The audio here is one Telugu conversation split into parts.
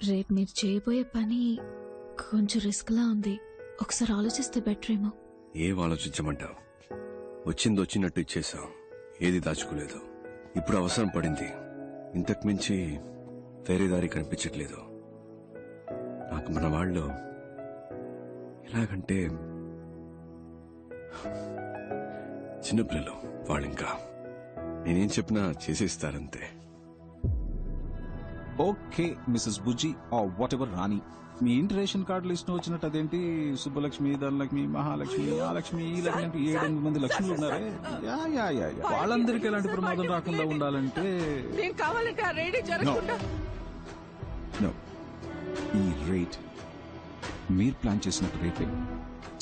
రేపు మీరు చేయబోయే పని కొంచెం రిస్క్ లా ఉంది. ఒకసారి ఆలోచిస్తే బెటర్ ఏమో. ఏం ఆలోచించమంటావు? వచ్చింది వచ్చినట్టు ఇచ్చేసాం, ఏది దాచుకోలేదు. ఇప్పుడు అవసరం పడింది, ఇంతకు మించి వేరే దారి కనిపించట్లేదు. నాకు మన వాళ్ళు ఎలాగంటే చిన్నపిల్లలు, వాళ్ళింకా నేనేం చెప్పినా చేసేస్తారంతే. Okay missus Bujji whatever Rani, మీ ఇంటి రేషన్ కార్డులు ఇష్టం వచ్చినట్టు అదేంటి సుబ్బలక్ష్మి, ధనలక్ష్మి, మహాలక్ష్మి, ఆ లక్ష్మి, ఈ లక్ష్మి, 7-8 మంది లక్ష్ములు ఉన్నారే. వాళ్ళందరికీ ఎలాంటి ప్రమాదం రాకుండా ఉండాలంటే ఈ రేట్ మీరు ప్లాన్ చేసినట్టు రేపే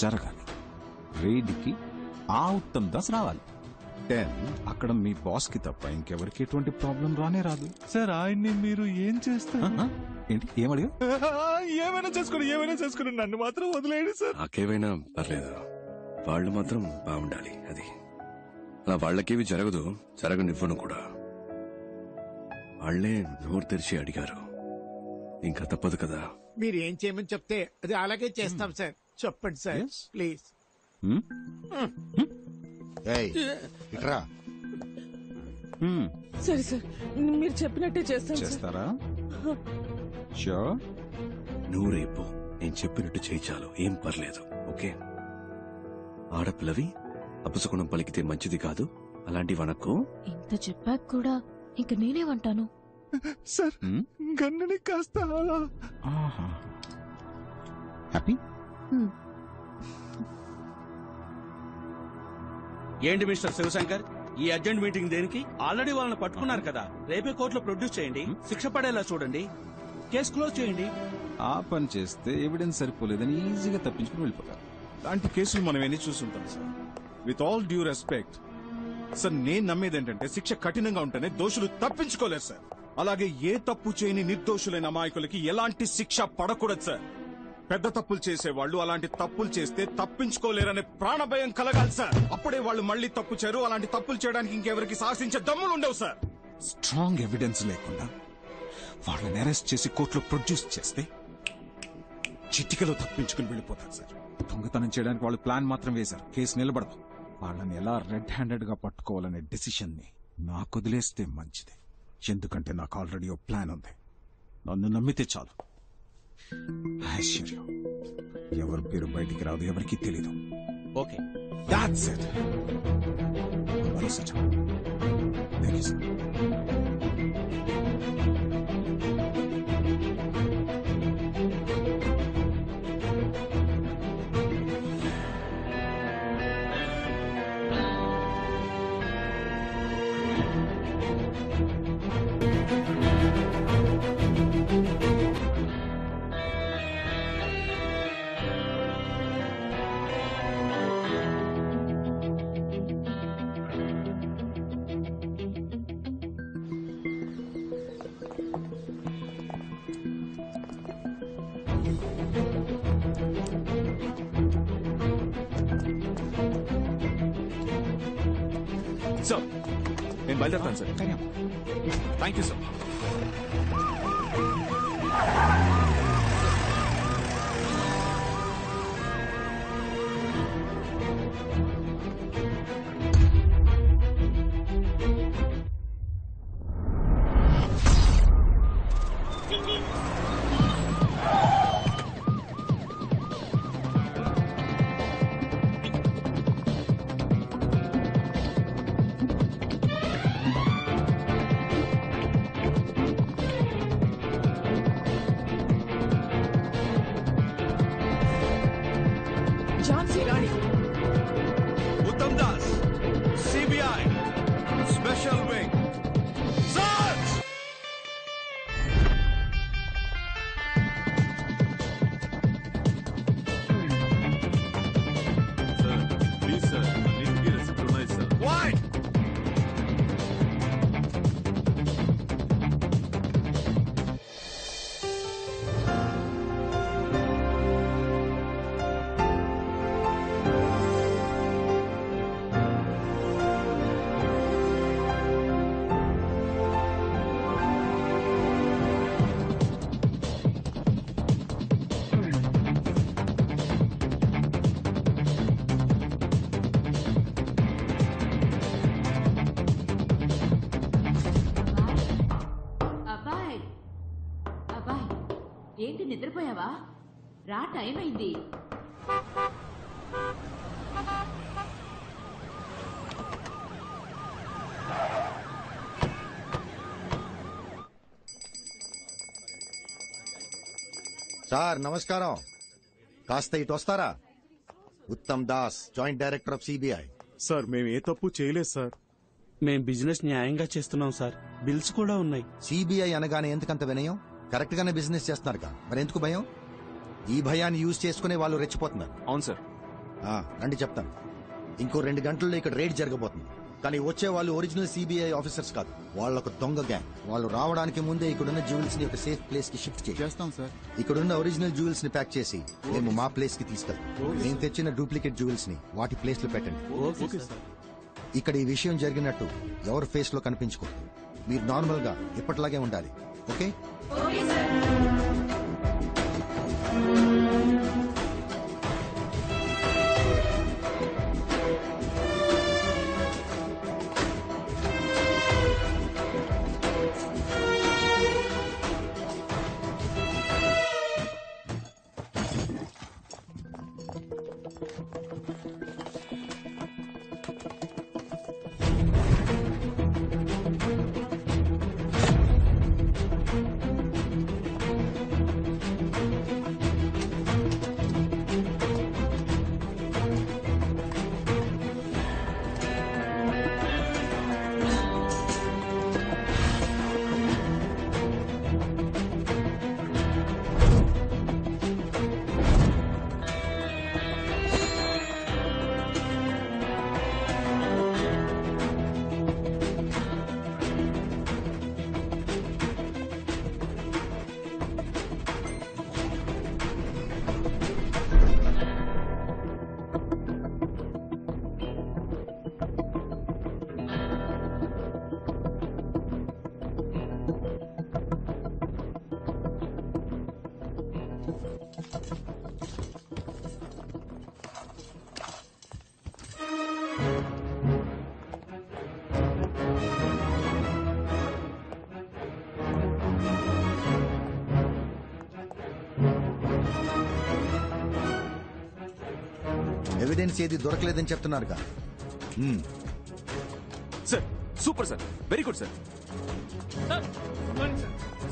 జరగాలి. రేడ్కి ఆ ఉత్తమ్ దాస్ రావాలి. 10 అక్కడ మీ బాస్ కి తప్ప ఇంకెవరికి ఎటువంటి ప్రాబ్లం రానే రాదు. సార్ ఆయన్ని మీరు ఏం చేస్తారు? ఏంటి ఏమడిగా? ఏమైనా చేసుకుని నన్ను మాత్రం వదిలేయండి సార్. నాకేమైనా పర్లేదు, వాళ్ళు మాత్రం బాగుండాలి. అది అలా వాళ్ళకేవి జరగదు, జరగనివ్వను కూడా. వాళ్లే నోరు తెరిచి అడిగారు, ఇంకా తప్పదు కదా. మీరు ఏం చేయమని చెప్తే అది అలాగే చేస్తాం సార్. చెప్పండి సార్ ప్లీజ్. సరే సార్, మీరు చెప్పినట్టే చేస్తారా? షూర్. నువ్వు రేపు నేను చెప్పినట్టు చేయి చాలు, ఏం పర్లేదు. ఓకే? ఆడపిల్లవి అపశకునం పలికితే మంచిది కాదు, అలాంటివి అనకు. ఇంత చెప్పాక కూడా ఇంక నేనేమంటాను? సార్ గన్నుని కాస్త అలా. హ్యాపీ? ఏంటి మిస్టర్ శివశంకర్, ఈ అర్జెంట్ మీటింగ్ దేనికి? ఆల్రెడీ వాళ్ళని పట్టుకున్నారు కదా, రేపే కోర్టులో ప్రొడ్యూస్ చేయండి, శిక్ష పడేలా చూడండి, కేసు క్లోజ్ చేయండి. ఆ పని చేస్తే ఎవిడెన్స్ సరిపోలేదని ఈజీగా తప్పించుకుని వెళ్ళిపోతారు. లాంటి కేసులు మనం ఎన్ని చూస్తుంటాం sir. With all due respect sir, నేను నమ్మేది ఏంటంటే శిక్ష కఠినంగా ఉంటేనే దోషులు తప్పించుకోలేరు సార్. అలాగే ఏ తప్పు చేయని నిర్దోషులైన అమాయకులకి ఎలాంటి శిక్ష పడకూడదు సార్. పెద్ద తప్పులు చేసేవాళ్లు అలాంటి తప్పులు చేస్తే తప్పించుకోలేరనే ప్రాణభయం కలగాలి సార్. అప్పుడే వాళ్ళు మళ్లీ తప్పు చేయరు, అలాంటి తప్పులు చేయడానికి ఇంకెవరికి సాహసించే దమ్ములు ఉండవు సార్. స్ట్రాంగ్ ఎవిడెన్స్ లేకుండా వాళ్ళని అరెస్ట్ చేసి కోర్టులో ప్రొడ్యూస్ చేస్తే చిటికలో తప్పించుకుని వెళ్ళిపోతారు సార్. దొంగతనం చేయడానికి వాళ్ళు ప్లాన్ మాత్రం వేశారు, కేసు నిలబడదు. వాళ్ళని ఎలా రెడ్ హ్యాండెడ్ గా పట్టుకోవాలనే డెసిషన్ ని నాకు వదిలేస్తే మంచిది. ఎందుకంటే నాకు ఆల్రెడీ ఓ ప్లాన్ ఉంది. నన్ను నమ్మితే చాలు. ఐశ్వర్యం ఎవరి పేరు బయటికి రాదు, ఎవరికి తెలీదు. Okay, that's it. Thank you sir. Sir నేను బయలుదేరుతాను సార్. Thank you sir. అబ్బాయ్ ఏంటి నిద్రపోయావా? రా, టైం అయింది. సార్ నమస్కారం. కాస్త ఇటు వస్తారా? Uttam Das, joint director of CBI. Sir మేము ఏ తప్పు చేయలేదు సార్. మేం బిజినెస్ న్యాయంగా చేస్తున్నాం సార్. బిల్స్ కూడా ఉన్నాయి. సిబిఐ అనగానే ఎందుకంత వినయం? కరెక్ట్ గానే బిజినెస్ చేస్తున్నారుగా, మరి ఎందుకు భయం? ఈ భయాన్ని యూజ్ చేసుకునే వాళ్ళు రెచ్చిపోతున్నారు. అవును సార్. రండి చెప్తాను. ఇంకో 2 గంటల్లో ఇక్కడ రేడ్ జరగబోతుంది. కానీ వచ్చే వాళ్ళు ఒరిజినల్ సిబిఐ ఆఫీసర్స్ కాదు, వాళ్ళొక దొంగ గ్యాంగ్. వాళ్ళు రావడానికి ముందే ఇక్కడున్న జ్యువెల్స్ ని ఒక సేఫ్ ప్లేస్ కి షిఫ్ట్ చేస్తాం సార్. ఇక్కడున్న ఒరిజినల్ జ్యువెల్స్ ని ప్యాక్ చేసి మేము మా ప్లేస్ కి తీసుకెళ్తాం. మేము తెచ్చిన డూప్లికేట్ జ్యువెల్స్ ని వాటి ప్లేస్ లో పెట్టండి. ఇక్కడ ఈ విషయం జరిగినట్టు ఎవరి ఫేస్ లో కనిపించుకోండి. మీరు నార్మల్ గా ఇప్పటిలాగే ఉండాలి. ఓకే? ఎవిడెన్స్ ఏది దొరకలేదని చెప్తున్నారుగా. Sir super sir, very good sir.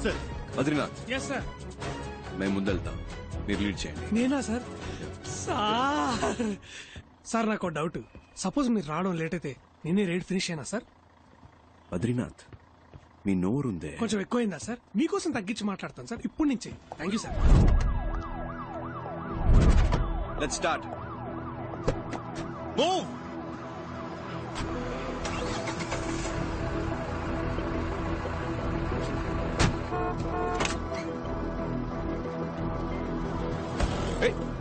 Sir Badrinath, yes sir. మేము ముందెళ్తాం, మీరు లీడ్ చేయండి. నేనా సార్? సార్ నాకు డౌట్. సపోజ్ మీరు రావడం లేట్ అయితే నేనే రేట్ ఫినిష్ అయినా సార్? బద్రీనాథ్, మీ నోరుందే కొంచెం ఎక్కువైందా సార్? మీకోసం తగ్గించి మాట్లాడతాను సార్ ఇప్పటి నుంచి. Thank you sir. Let's start. Move.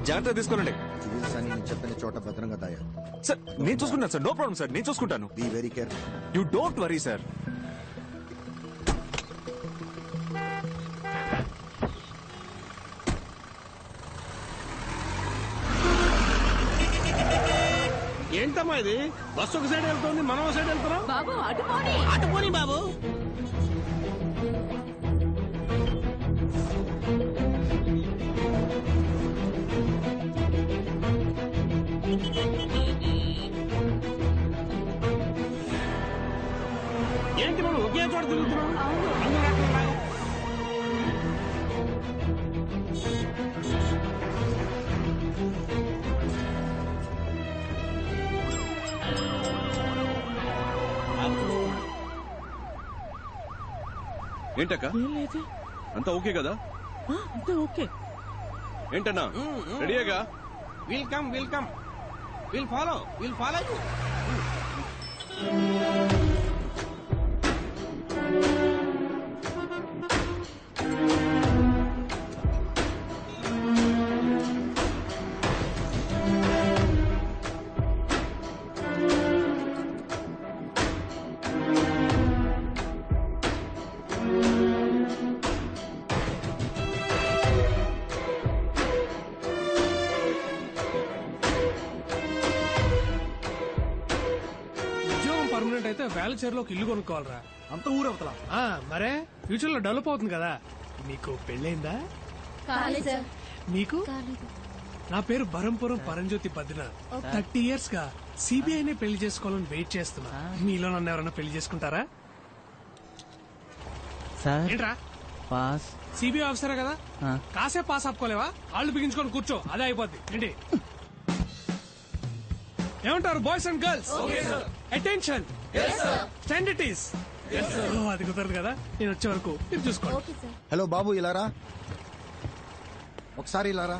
జాగ్రత్త తీసుకోనండి జ్యువెల్స్ అని నేను చెప్పిన చోట భద్రంగా దాయా. సార్. నేను చూసుకుంటాను సార్, నో ప్రాబ్లం సార్, నేను చూసుకుంటాను. Be very careful. You don't worry sir. ఏంటమ్మా ఇది? బస్సు ఒక సైడ్ వెళ్తుంది, మనం ఒక సైడ్ వెళ్తున్నాం. బాబు అటుపోని. అటుపోని బాబు. ఏంటి మనం ఒకే చోట తిరుగుతున్నాం? ఏంటక్క, అంతా ఓకే కదా? అంతే ఓకే. ఏంటన్నా, రెడీగా? Welcome welcome. Will follow you. Permanent అయితే వేలచేరులో ఒక ఇల్లు కొనుక్కోవాలరా. అంత ఊరవతలా? మరే ఫ్యూచర్ లో డెవలప్ అవుతుంది కదా. మీకు పెళ్ళైందా? కాలేదు సార్. మీకు? కాలేదు. నా పేరు బరంపురం పరంజ్యోతి బద్రీనాథ్. 30 years గా సిబిఐనే పెళ్లి చేసుకోవాలని వెయిట్ చేస్తున్నా. మీలో నన్ను ఎవరైనా పెళ్లి చేసుకుంటారా? ఏంట్రా పాస్ సిబిఐ ఆఫీసరే కదా, కాసేపు పాస్ ఆపుకోలేవా? కాళ్ళు బిగించుకొని కూర్చో, అదే అయిపోద్ది. ఏంటి ఏమంటారు boys and girls? Attention, stand it is. అది కుదరదు కదా, నేను వచ్చే వరకు మీరు చూసుకోండి. హలో బాబు, ఇలారా ఒకసారి. ఇలారా.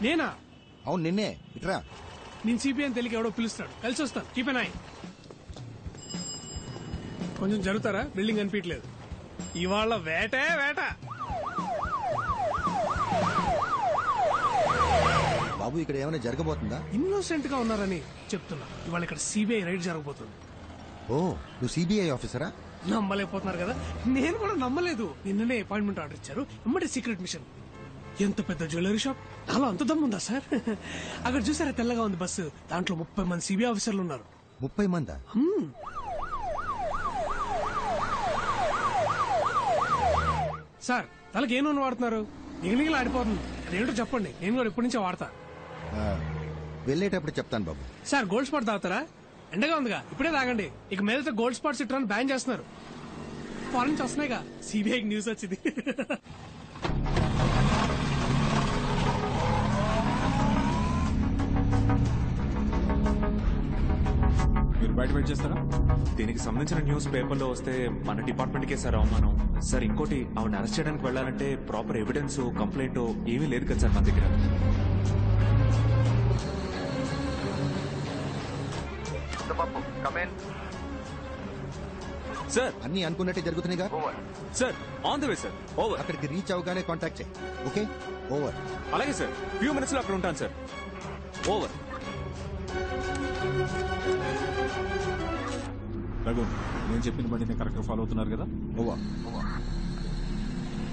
నేనా? అవును నిన్నే. ఇట్రా. నేను సిబిఐ అని తెలియక ఎవడో పిలుస్తాడు, కలిసి వస్తాను. Keep N I. కొంచెం జరుగుతారా? బిల్డింగ్ అనిపించలేదు. ఇవాళ వేటే వేట. బాబు ఇక్కడ ఏమైనా జరగబోతుందా? ఇన్నోసెంట్ గా ఉన్నారని చెప్తున్నా. ఇవాళ ఇక్కడ సిబిఐ రైడ్ జరగబోతుంది. ఓ, నువ్వు సిబిఐ ఆఫీసరా? నమ్మలేకపోతున్నారు కదా, నేను కూడా నమ్మలేదు. నిన్ననే అపాయింట్మెంట్ ఆర్డర్ ఇచ్చారు, ఇమ్మడి సీక్రెట్ మిషన్. ఎంత పెద్ద జ్యువెలరీ షాప్, నాలో అంత దమ్ముందా సార్? అక్కడ చూసారా తెల్లగా ఉంది బస్సు, దాంట్లో 30 మంది సిబిఐ ఆఫీసర్లు ఉన్నారు. 30 మందా? సార్ తలకి ఏ నూనె వాడుతున్నారు? నిగనిగలు ఆడిపోతుంది. అదేంటో చెప్పండి, నేను కూడా ఎప్పటి నుంచో వాడతా. వెళ్ళేటప్పుడు చెప్తాను బాబు. సార్ గోల్డ్ స్పాట్ తాగుతారా? ఎండగా ఉందిగా, ఇప్పుడే తాగండి. ఇక మీద గోల్డ్ స్పాట్స్ ఇట్రాన్ని బ్యాన్ చేస్తున్నారు. ఫారెన్ నుంచి వస్తున్నాయిగా, సిబిఐకి న్యూస్ వచ్చింది. మీరు బయట వెయిట్ చేస్తారా? దీనికి సంబంధించిన న్యూస్ పేపర్లో వస్తే మన డిపార్ట్మెంట్ కే సార్ అవమానం. సార్ ఇంకోటి, ఆవిడ అరెస్ట్ చేయడానికి వెళ్ళాలంటే ప్రాపర్ ఎవిడెన్స్, కంప్లైంట్ ఏమీ లేదు కదా సార్ మన దగ్గర. సార్ అన్ని అనుకున్నట్టే జరుగుతున్నాయిగా. Sir on the way sir. Over. అక్కడికి రీచ్ అవగానే కాంటాక్ట్ చేయి. Okay, over. అలాగే సార్, ఫ్యూ మినిట్స్ లో అక్కడ ఉంటాను సార్. ఓవర్. రఘు, నేను చెప్పిన బండిని కరెక్ట్ గా ఫాలో అవుతున్నారు కదా? ఓవర్.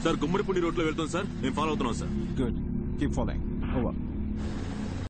సార్ గుమ్మడిపూడి రోడ్ లో వెళ్తాం సార్, మేము ఫాలో అవుతున్నాం sir. Good, keep following. Over.